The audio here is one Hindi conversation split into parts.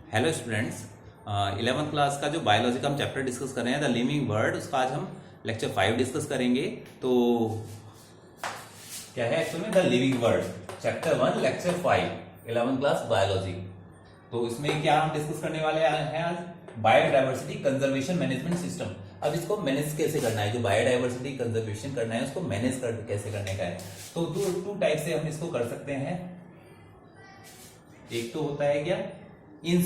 हेलो स्टूडेंट्स, 11th क्लास का जो बायोलॉजी का हम चैप्टर डिस्कस कर रहे हैं द लिविंग वर्ल्ड, उसका आज हम लेक्चर 5 डिस्कस करेंगे। तो क्या है एक्चुअल में the living world chapter 1 lecture 5 11th class biology. तो इसमें क्या हम डिस्कस करने वाले हैं आज, बायोडाइवर्सिटी कंजर्वेशन मैनेजमेंट सिस्टम। अब इसको मैनेज कैसे करना है, जो बायोडाइवर्सिटी कंजर्वेशन करना है उसको मैनेज कैसे करने का है। तो टू टाइप से हम इसको कर सकते हैं। एक तो होता है क्या, इन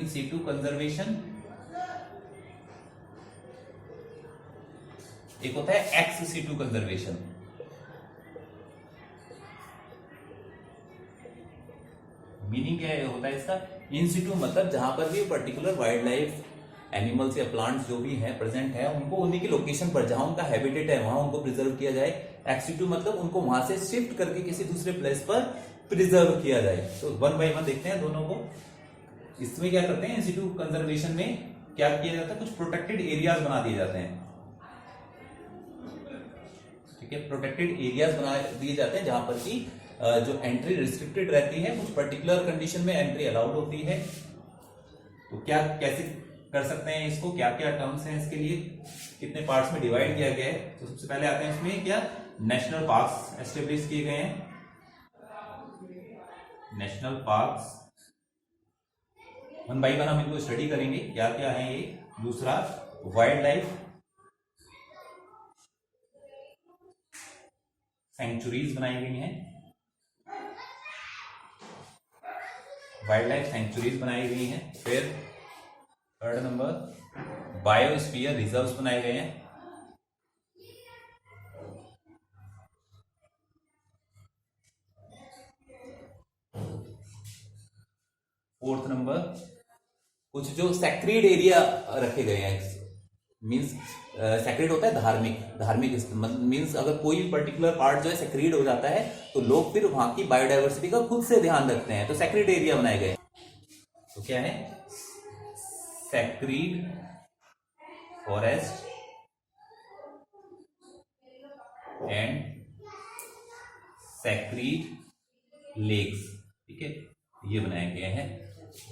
सीटू कंजर्वेशन, एक होता है एक्स सीटू कंजर्वेशन। मीनिंग क्या होता है इसका, इन सीटू मतलब जहां पर भी पर्टिकुलर वाइल्ड लाइफ एनिमल्स या प्लांट्स जो भी हैं प्रेजेंट है उनको उन्हीं की लोकेशन पर जहां उनका हैबिटेट है वहां उनको प्रिजर्व किया जाए। एक्स सीटू मतलब उनको वहां से शिफ्ट करके किसी दूसरे प्लेस पर प्रिजर्व किया जाए। तो वन बाय वन देखते हैं दोनों को। इसमें क्या करते हैं, इंस्टीट्यूट कंजर्वेशन में क्या किया जाता है, कुछ प्रोटेक्टेड एरियाज बना दिए जाते हैं। ठीक है, प्रोटेक्टेड एरियाज बना दिए जाते हैं जहां पर की जो एंट्री रिस्ट्रिक्टेड रहती है, कुछ पर्टिकुलर कंडीशन में एंट्री अलाउड होती है। तो क्या कैसे कर सकते हैं इसको, क्या क्या टर्म्स हैं इसके लिए, कितने पार्ट्स में डिवाइड किया गया है। तो सबसे पहले आते हैं इसमें क्या, नेशनल पार्क्स एस्टेब्लिश किए गए हैं। National parks one by one हम इनको स्टडी करेंगे क्या क्या है ये। दूसरा, वाइल्ड लाइफ सेंचुरीज बनाई गई हैं, वाइल्ड लाइफ सेंचुरीज बनाई गई हैं। फिर थर्ड नंबर, बायोस्फीयर रिजर्व्स बनाए गए हैं। फोर्थ नंबर, कुछ जो सैक्रेड एरिया रखे गए हैं। मींस सैक्रेड होता है धार्मिक मींस अगर कोई पर्टिकुलर पार्ट जो है सैक्रेड हो जाता है तो लोग फिर वहां की बायोडाइवर्सिटी का खुद से ध्यान रखते हैं, तो सैक्रेड एरिया बनाए गए। तो क्या है, sacred forest and sacred lakes. ठीक है, ये बनाए गए हैं।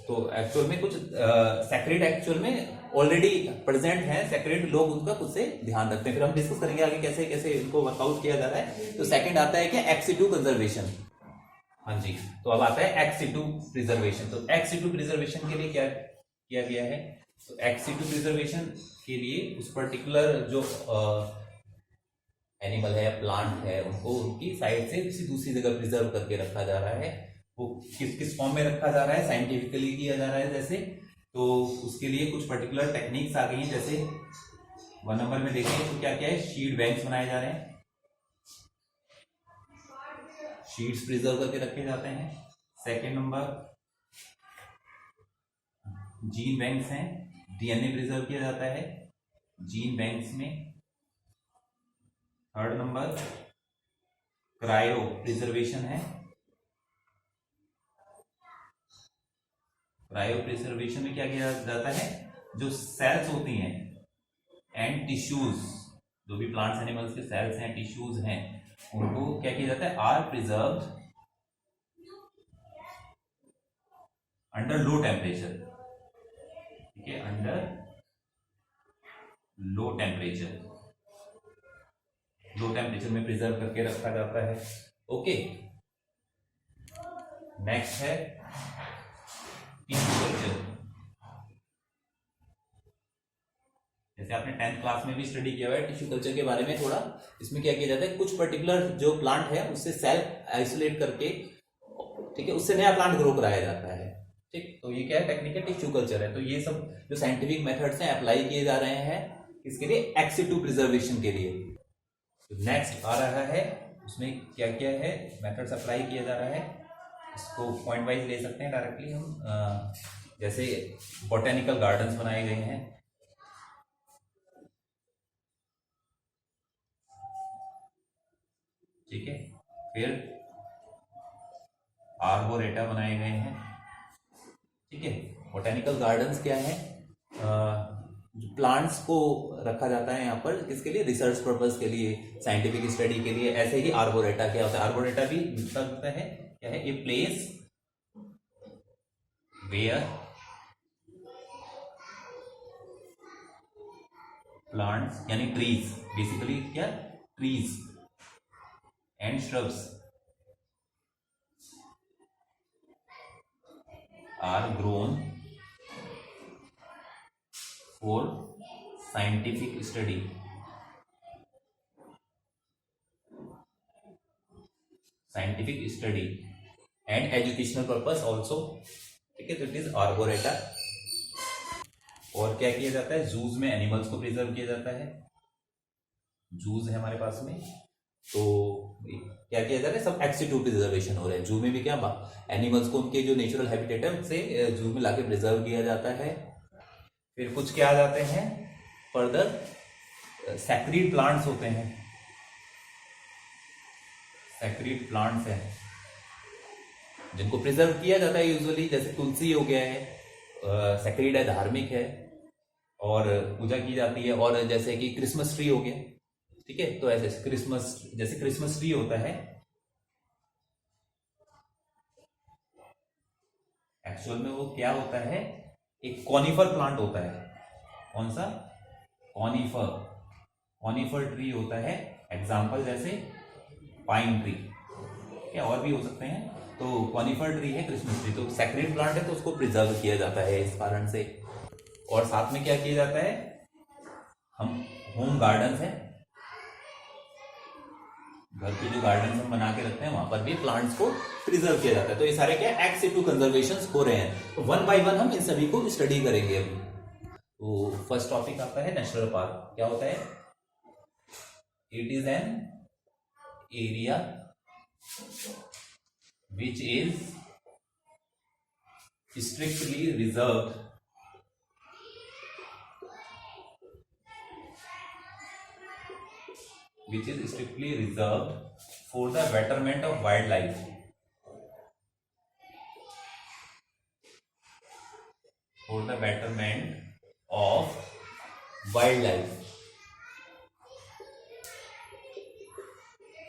तो एक्चुअल में कुछ सैक्रेड एक्चुअल में ऑलरेडी प्रेजेंट है, सैक्रेड लोग उनका खुद से ध्यान रखते हैं। फिर हम डिस्कस करेंगे आगे कैसे कैसे इनको वर्कआउट किया जा रहा है। तो सेकंड आता है क्या, एक्स सीटू कंजर्वेशन। हाँ जी, तो अब आता है एक्स सीटू प्रिजर्वेशन। तो एक्स सीटू प्रिजर्वेशन के लिए क्या किया गया है, तो एक्स सीटू प्रिजर्वेशन के लिए उस पर्टिकुलर जो एनिमल है या प्लांट है उनको उनकी साइड से किसी दूसरी जगह प्रिजर्व करके रखा जा रहा है। वो किस फॉर्म में रखा जा रहा है, साइंटिफिकली किया जा रहा है जैसे। तो उसके लिए कुछ पर्टिकुलर टेक्निक्स आ गई हैं। जैसे 1 नंबर में देखें तो क्या क्या है, शीड बैंक्स बनाए जा रहे हैं, शीड्स प्रिजर्व करके रखे जाते हैं। सेकेंड नंबर, जीन बैंक्स हैं, डीएनए प्रिजर्व किया जाता है जीन बैंक्स में। थर्ड नंबर, क्रायो प्रिजर्वेशन है। क्रायो प्रिजर्वेशन में क्या किया जाता है, जो सेल्स होती हैं एंड टिश्यूज, जो भी प्लांट्स एनिमल्स के सेल्स हैं टिश्यूज हैं, उनको क्या किया जाता है, are preserve under low temperature. ठीक है, अंडर लो टेम्परेचर में प्रिजर्व करके रखा जाता है। ओके, नेक्स्ट है टिश्यू कल्चर। जैसे आपने 10th क्लास में भी स्टडी किया हुआ है टिश्यू कल्चर के बारे में थोड़ा। इसमें क्या किया जाता है, कुछ पर्टिकुलर जो प्लांट है उससे सेल आइसोलेट करके, ठीक है, उससे नया प्लांट ग्रो कराया जाता है। ठीक, तो ये क्या है, टेक्निकल टिश्यू कल्चर है। तो ये सब जो साइंटिफिक मेथड्स हैं अप्लाई किए जा रहे हैं किसके लिए, एक्स सीटू प्रिजर्वेशन के लिए। नेक्स्ट आ रहा है, उसमें क्या क्या है, मेथड्स अप्लाई किया जा रहा है। इसको पॉइंट वाइज ले सकते हैं डायरेक्टली हम। जैसे बोटेनिकल गार्डन्स बनाए गए हैं, ठीक है। फिर आर्बोरेटा बनाए गए हैं। ठीक है, बोटेनिकल गार्डन्स क्या है, जो प्लांट्स को रखा जाता है यहाँ पर किसके लिए, रिसर्च पर्पस के लिए, साइंटिफिक स्टडी के लिए। ऐसे ही आर्बोरेटा क्या होता है, आर्बोरेटा भी होता है क्या है, ए प्लेस वेयर प्लांट्स यानी ट्रीज, बेसिकली क्या, trees and shrubs are grown for scientific study and educational purpose also. ठीक है, तो इट इज आर्बोरेटा। और क्या किया जाता है, जूज में एनिमल्स को प्रिजर्व किया जाता है। जूज है हमारे पास में, तो क्या किया जा रहा है, सब एक्सिटू प्रिजर्वेशन हो रहा है। जू में भी क्या, एनिमल्स को उनके जो नेचुरल हैबिटेट है उनसे जू में लाके प्रिजर्व किया जाता है। फिर कुछ क्या आ जाते हैं फर्दर, सैक्रीड प्लांट्स होते हैं, सैक्रीड प्लांट्स हैं जिनको प्रिजर्व किया जाता है यूजुअली, जैसे तुलसी हो गया है, सैक्रीड है, धार्मिक है और पूजा की जाती है। और जैसे कि क्रिसमस ट्री हो गया, ठीक है, तो ऐसे क्रिसमस ट्री होता है, एक्चुअल में वो क्या होता है, एक कॉनिफर प्लांट होता है। कौन सा, कॉनिफर ट्री होता है। एग्जांपल जैसे पाइन ट्री, क्या और भी हो सकते हैं। तो कॉनिफर ट्री है, क्रिसमस ट्री, तो सैक्रेड प्लांट है, तो उसको प्रिजर्व किया जाता है इस कारण से। और साथ में क्या किया जाता है, हम होम गार्डन्स है, घर के जो गार्डन हम बना के रखते हैं वहां पर भी प्लांट्स को प्रिजर्व किया जाता है। तो ये सारे क्या एक्स टू कंजर्वेशन हो रहे हैं, तो वन बाय वन हम इन सभी को स्टडी करेंगे अभी। तो फर्स्ट टॉपिक आता है नेशनल पार्क। क्या होता है, it is an area which is strictly reserved for the betterment of wildlife,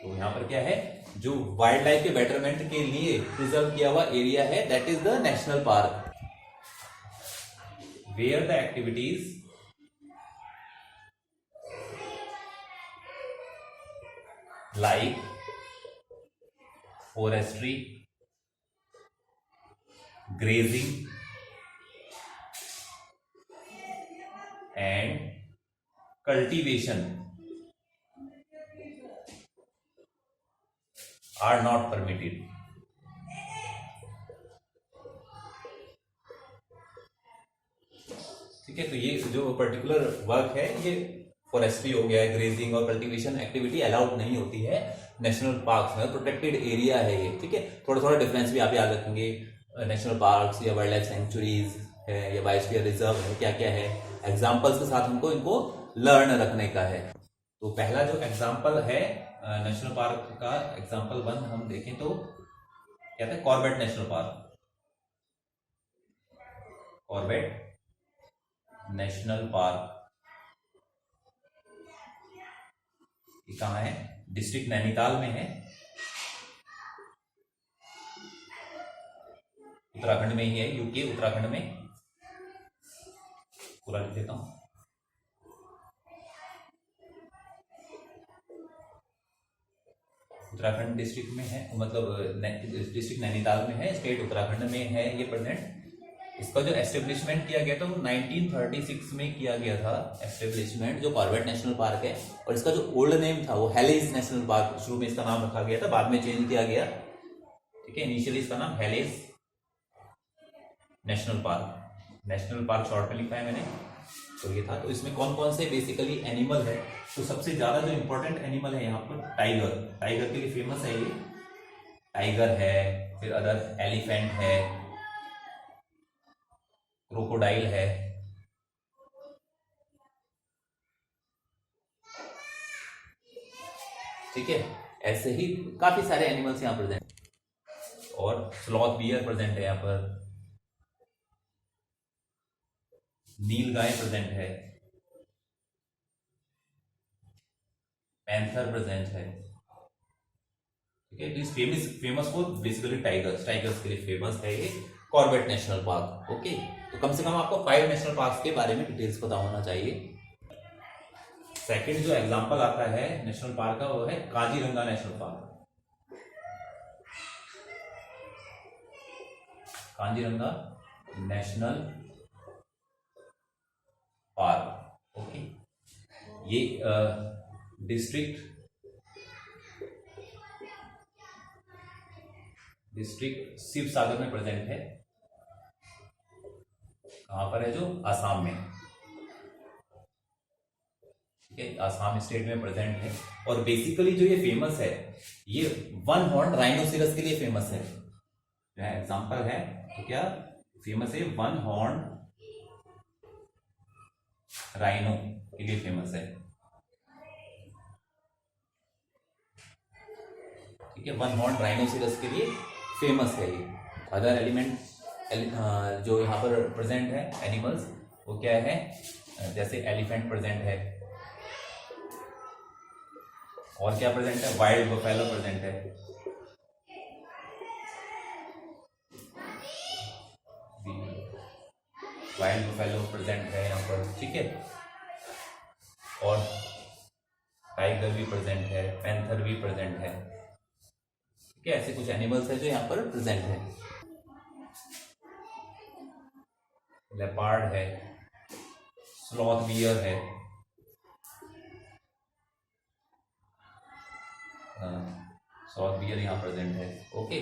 तो यहां पर क्या है, जो वाइल्ड लाइफ के बेटरमेंट के लिए प्रिजर्व किया हुआ एरिया है, that is the national park, where the activities like forestry, grazing and cultivation are not permitted. ठीक है, तो ये जो पर्टिकुलर वर्क है, ये फॉरेस्ट्री हो गया है, ग्रेजिंग और कल्टीवेशन एक्टिविटी अलाउड नहीं होती है नेशनल पार्क्स में, प्रोटेक्टेड एरिया है ये। ठीक है, थोड़ा थोड़ा डिफरेंस भी आप याद रखेंगे, नेशनल पार्क्स या वाइल्ड लाइफ सेंचुरीज है या बायोस्फीयर रिजर्व है, क्या क्या है, एग्जांपल्स के साथ हमको इनको लर्न रखने का है। तो पहला जो एग्जांपल है नेशनल पार्क का, एग्जांपल 1 हम देखें तो क्या था, Corbett national park. Corbett national park कहाँ है, डिस्ट्रिक्ट नैनीताल में है, उत्तराखंड में ही है, यूके उत्तराखंड में। पूरा लिख देता हूं, उत्तराखंड डिस्ट्रिक्ट में है, मतलब डिस्ट्रिक्ट नैनीताल में है, स्टेट उत्तराखंड में है ये प्रेजेंट। इसका जो एस्टेब्लिशमेंट किया गया था वो 1936 में किया गया था एस्टेब्लिशमेंट, जो कॉर्बेट नेशनल पार्क है। और इसका जो ओल्ड नेम था वो हेलिस नेशनल पार्क, शुरू में इसका नाम रखा गया था, बाद में चेंज किया गया। ठीक है, इनिशियली इसका नाम हेलिस नेशनल पार्क शॉर्ट में लिखा है मैंने, तो ये था। तो इसमें कौन कौन से बेसिकली एनिमल है, तो सबसे ज्यादा जो इंपॉर्टेंट एनिमल है यहाँ पर टाइगर के लिए फेमस है ये, टाइगर है, फिर अदर एलिफेंट है, क्रोकोडाइल है, ठीक है, ऐसे ही काफी सारे एनिमल्स यहाँ प्रेजेंट, और स्लॉथ बियर प्रेजेंट है यहाँ पर, नील गाय प्रेजेंट है, पैंथर प्रेजेंट है। ठीक है, फेमस फॉर बेसिकली टाइगर्स के लिए फेमस है ये। Corbett national park. ओके, तो कम से कम आपको 5 नेशनल पार्क के बारे में डिटेल्स पता होना चाहिए। सेकंड जो एग्जांपल आता है नेशनल पार्क का वो है Kaziranga national park. Kaziranga national park. Okay, ये डिस्ट्रिक्ट शिव सागर में प्रेजेंट है। कहां पर है? जो आसाम में, ठीक है, आसाम स्टेट में प्रेजेंट है। और बेसिकली जो ये फेमस है, ये वन हॉर्न राइनोसिरस के लिए फेमस है। जो एग्जांपल है तो क्या फेमस है? वन हॉर्न राइनो के लिए फेमस है। ठीक है, वन हॉर्न राइनोसिरस के लिए फेमस है ये। अदर एलिमेंट जो यहाँ पर प्रेजेंट है एनिमल्स, वो क्या है? जैसे एलिफेंट प्रेजेंट है, और क्या प्रेजेंट है? वाइल्ड बफेलो प्रेजेंट है, वाइल्ड बफेलो प्रेजेंट है यहाँ पर। ठीक है, और टाइगर भी प्रेजेंट है, पैंथर भी प्रेजेंट है। ठीक है, ऐसे कुछ एनिमल्स है जो यहाँ पर प्रेजेंट है। लेपर्ड है, स्लॉथ बियर है, स्लॉथ बियर यहाँ प्रेजेंट है। ओके,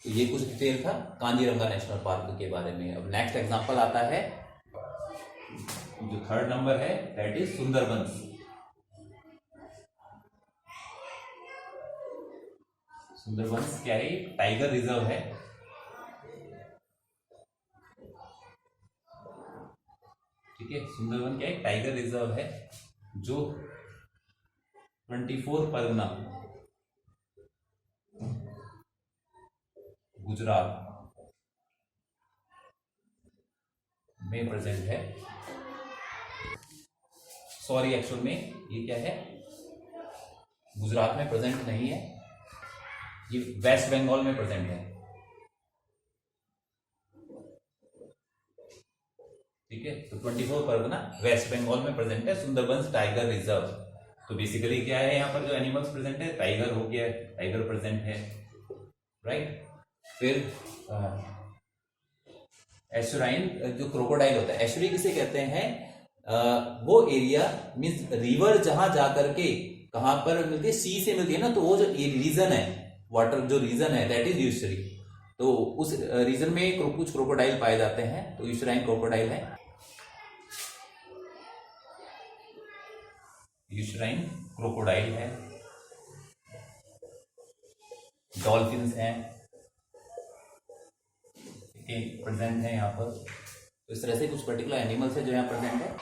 तो ये कुछ डिटेल था काजीरंगा नेशनल पार्क के बारे में। अब नेक्स्ट एग्जांपल आता है, जो थर्ड नंबर है, दैट इज सुंदरबंस। सुंदरबंस क्या है? टाइगर रिजर्व है। ठीक है, सुंदरबन क्या है? टाइगर रिजर्व है, जो 24 परगना, गुजरात में प्रेजेंट है। सॉरी, एक्चुअल में ये क्या है? गुजरात में प्रेजेंट नहीं है, ये वेस्ट बंगाल में प्रेजेंट है। ठीक है, तो 24 परगना वेस्ट बंगाल में प्रेजेंट है सुंदरबंस टाइगर रिजर्व। तो बेसिकली क्या है यहाँ पर जो एनिमल्स प्रेजेंट है? टाइगर हो गया, टाइगर प्रेजेंट है, राइट। फिर एस्चुराइन, जो क्रोकोडाइल होता है, एस्चुरी किसे कहते हैं? वो एरिया मींस रिवर जहां जाकर के कहां पर मिलती है? सी से मिलती है ना, तो वो जो रीजन है, वाटर जो रीजन है, दैट इज यूशरी। तो उस रीजन में कुछ क्रोकोडाइल पाए जाते हैं, तो यूशराइन क्रोकोडाइल है, यूशराइन क्रोकोडाइल है। डॉल्फिन्स हैं, प्रेजेंट है यहाँ पर। तो इस तरह से कुछ पर्टिकुलर एनिमल्स है जो यहाँ प्रेजेंट है।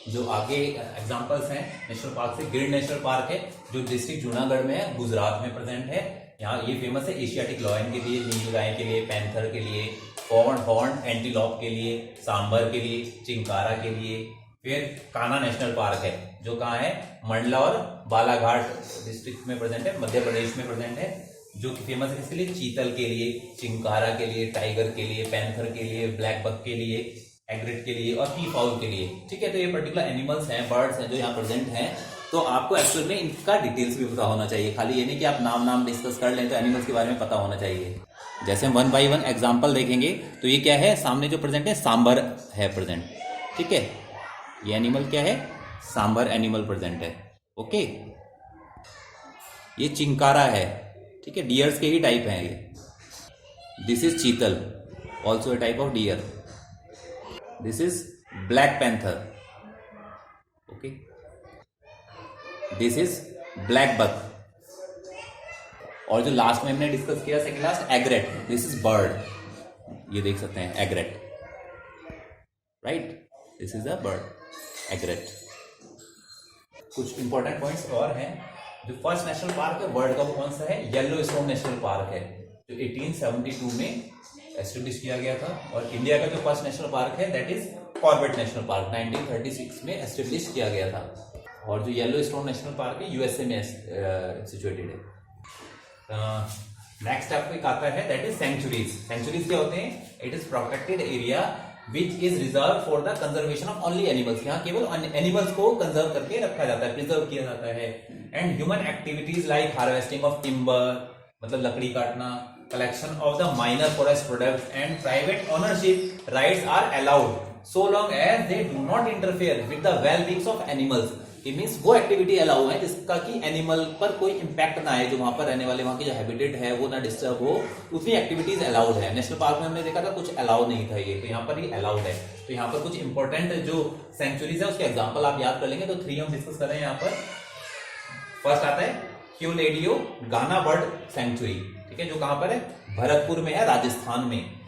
जो आगे एग्जांपल्स हैं नेशनल पार्क से, गिर नेशनल पार्क है, जो डिस्ट्रिक्ट जूनागढ़ में है, गुजरात में प्रेजेंट है। यहाँ ये फेमस है एशियाटिक लॉयन के लिए, नीलगाय के लिए, पैंथर के लिए, हॉर्न एंटीलॉप के लिए, सांबर के लिए, चिंकारा के लिए। फिर कान्हा नेशनल पार्क है, जो कहाँ है? मंडला और बालाघाट डिस्ट्रिक्ट में प्रेजेंट है, मध्य प्रदेश में प्रेजेंट है। जो कि फेमस है किसके लिए? चीतल के लिए, चिंकारा के लिए, टाइगर के लिए, पैंथर के लिए, ब्लैक बक के लिए, एग्रेट के लिए और पी फाउल के लिए। ठीक है, तो ये पर्टिकुलर एनिमल्स हैं, बर्ड्स हैं जो यहाँ प्रेजेंट हैं। तो आपको एक्चुअल में इनका डिटेल्स भी पता होना चाहिए, खाली ये नहीं कि आप नाम डिस्कस कर लें, तो एनिमल्स के बारे में पता होना चाहिए। जैसे हम 1 बाय 1 एग्जाम्पल देखेंगे, तो ये क्या है? सामने जो प्रेजेंट है सांबर है प्रेजेंट। ठीक है, ये एनिमल क्या है? सांबर एनिमल प्रेजेंट है। ओके, ये चिंकारा है। ठीक है, डियर्स के ही टाइप हैं ये। This is chital, also a type of deer. This is black panther. Okay, this is black buck. और जो लास्ट में हमने डिस्कस किया second last, egret, this is bird. ये देख सकते हैं egret, right, this is a bird, egret. कुछ इंपॉर्टेंट पॉइंट्स और हैं। जो फर्स्ट नेशनल पार्क है वर्ल्ड का, वो कौन सा है? येलो स्टोन नेशनल पार्क है, जो 1872 में एस्टेब्लिश किया गया था। और इंडिया का जो फर्स्ट नेशनल पार्क है, that is Corbett national park, 1936 में एस्टेब्लिश किया गया था। और जो येलो स्टोन नेशनल पार्क है, यूएसए में सिचुएटेड है। नेक्स्ट आपको एक आता है दैट इज सेंचुरीज। सेंचुरीज क्या होते हैं? It is protected area which is reserve for the conservation of only animals. यहाँ केवल एनिमल्स को कंजर्व करके रखा जाता है, प्रिजर्व किया जाता है। And human activities like harvesting of timber, मतलब लकड़ी काटना, collection of the minor forest products and private ownership rights are allowed so long as they do not interfere with the well-being of animals। it means वो एक्टिविटी अलाउ है जिसका कि एनिमल पर कोई इंपैक्ट ना आए, जो वहां पर रहने वाले वहां की जो हैबिटेट है वो ना डिस्टर्ब हो, उतनी एक्टिविटीज अलाउड है। नेशनल पार्क में हमने देखा था कुछ अलाउ नहीं था ये, तो यहाँ पर ये अलाउड है। तो यहाँ पर कुछ इंपॉर्टेंट जो सेंचुरीज है उसके एग्जाम्पल आप याद कर लेंगे। तो 3 हम डिस्कस कर रहे हैं यहाँ पर। फर्स्ट आता है क्यूलेडियो गाना बर्ड सेंचुरी, ठीक है, जो कहां पर है? भरतपुर में है, राजस्थान में।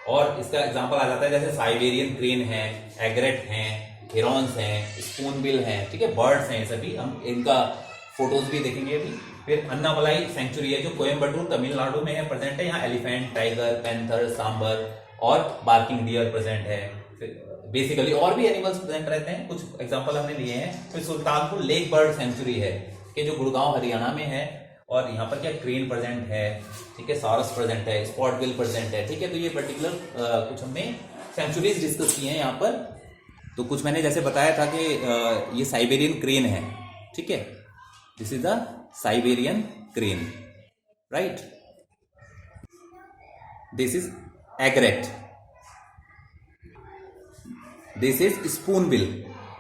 और इसका एग्जांपल आ जाता है जैसे साइबेरियन क्रेन है, एग्रेट हैं, हिरॉन्स हैं, स्पूनबिल हैं, ठीक है, बर्ड्स हैं सभी। हम इनका फोटोज भी देखेंगे अभी। फिर अन्नामलाई सेंचुरी है जो कोयम्बटूर तमिलनाडु में है, प्रेजेंट है। यहाँ एलिफेंट, टाइगर, पैंथर, सांबर और बार्किंग डियर प्रेजेंट है। बेसिकली और भी एनिमल्स प्रेजेंट रहते हैं, कुछ एग्जांपल हमने लिए हैं। फिर सुल्तानपुर लेक बर्ड सेंचुरी है कि जो गुड़गांव हरियाणा में है, और यहाँ पर क्या क्रेन प्रेजेंट है, ठीक है, सारस प्रेजेंट है, स्पॉटबिल प्रेजेंट है, ठीक है। तो ये पर्टिकुलर कुछ हमने सेंचुरीज डिस्कस किए हैं यहाँ पर। तो कुछ मैंने जैसे बताया था कि ये साइबेरियन क्रेन है, ठीक है, this is the Siberian crane, right. This is egret, this is spoonbill,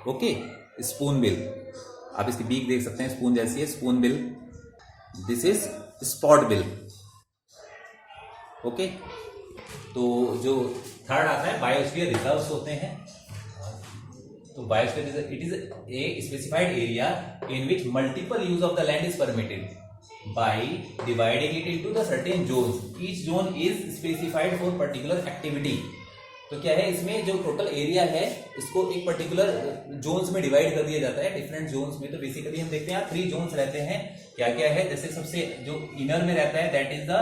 okay, spoonbill. आप इसकी बीक देख सकते हैं, स्पून जैसी है, spoonbill. This is spotbill, okay. तो जो थर्ड आता है बायोस्फीयर रिजर्व्स होते हैं। तो biosphere reserve it is a specified area in which multiple use of the land is permitted by dividing it into the certain zones. Each zone is specified for particular activity. तो क्या है, इसमें जो टोटल एरिया है इसको एक पर्टिकुलर जोन्स में डिवाइड कर दिया जाता है, डिफरेंट जोन्स में। तो बेसिकली हम देखते हैं यहाँ 3 जोन्स रहते हैं। क्या क्या है? जैसे सबसे जो इनर में रहता है that is the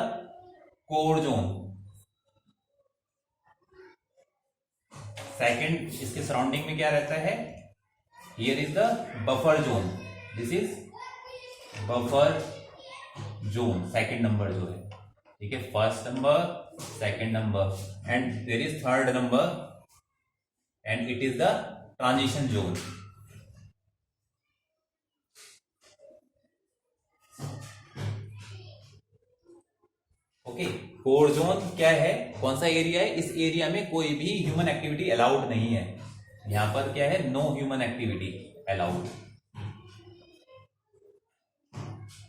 core zone. Second, इसके सराउंडिंग में क्या रहता है? Here is the buffer zone, this is buffer zone, second number जो है, ठीक है, first number, second number, and there is third number, and it is the transition zone. Okay, core zone क्या है? कौन सा एरिया है? इस एरिया में कोई भी ह्यूमन एक्टिविटी अलाउड नहीं है। यहां पर क्या है? नो ह्यूमन एक्टिविटी अलाउड,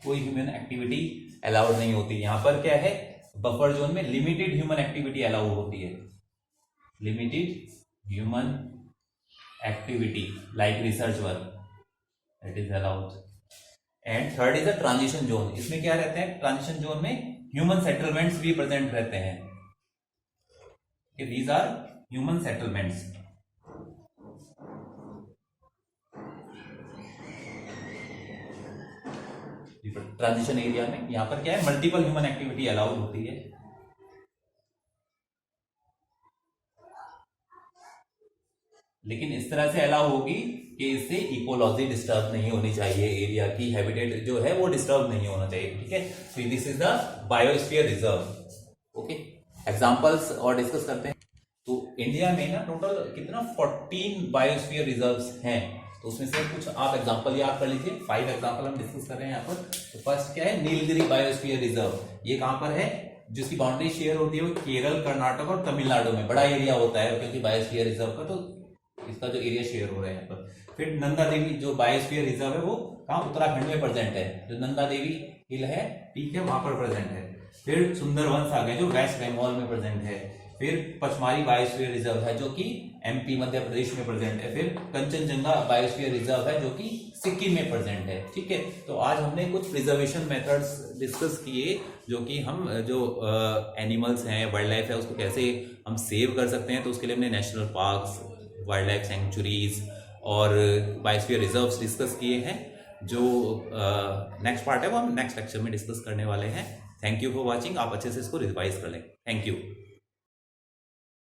कोई ह्यूमन एक्टिविटी अलाउड नहीं होती। यहां पर क्या है? बफर जोन में लिमिटेड ह्यूमन एक्टिविटी अलाउड होती है, limited human activity like research work, that is allowed. And third is the transition zone. इसमें क्या रहते हैं? ट्रांजिशन जोन में ह्यूमन सेटलमेंट्स भी प्रेजेंट रहते हैं। These are human settlements. Transition area में यहां पर क्या है? मल्टीपल ह्यूमन एक्टिविटी अलाउड होती है। लेकिन इस तरह से अलाउ होगी कि इससे इकोलॉजी डिस्टर्ब नहीं होनी चाहिए, एरिया की हैबिटेट जो है वो डिस्टर्ब नहीं होना चाहिए, ठीक है। तो this is the biosphere reserve, okay. Examples और डिस्कस करते हैं। तो इंडिया में ना टोटल कितना 14 बायोस्फीयर रिजर्व्स हैं। तो उसमें से कुछ आप एग्जांपल याद कर लीजिए। 5 एग्जांपल हम डिस्कस कर रहे हैं यहाँ पर। तो फर्स्ट क्या है? Nilgiri biosphere reserve. ये कहां पर है? जिसकी बाउंड्री शेयर होती है वो केरल, कर्नाटक और तमिलनाडु में। बड़ा एरिया होता है क्योंकि बायोस्फीयर रिजर्व का, तो इसका जो एरिया शेयर हो रहा है यहाँ पर। फिर नंदा देवी जो बायोस्फीयर रिजर्व है वो कहाँ? उत्तराखंड में प्रेजेंट है। जो नंदा देवी हिल है, पीक है, वहां पर प्रेजेंट है। फिर सुंदरवंस आ गए जो वेस्ट बंगाल में प्रेजेंट है। फिर पचमारी बायोस्फीयर रिजर्व है जो कि एमपी मध्य प्रदेश में प्रेजेंट है। फिर कंचनजंगा बायोस्फीयर रिजर्व है जो कि सिक्किम में प्रेजेंट है, ठीक है। तो आज हमने कुछ प्रिजर्वेशन मेथड्स डिस्कस किए, जो कि हम जो एनिमल्स हैं, वाइल्ड लाइफ है, उसको कैसे हम सेव कर सकते हैं। तो उसके लिए हमने national parks, wild life sanctuaries और बायोस्फीयर रिजर्व्स डिस्कस किए हैं। जो नेक्स्ट पार्ट है वो हम नेक्स्ट लेक्चर में डिस्कस करने वाले हैं। Thank you for watching. आप अच्छे से इसको रिवाइज कर लें। Thank you.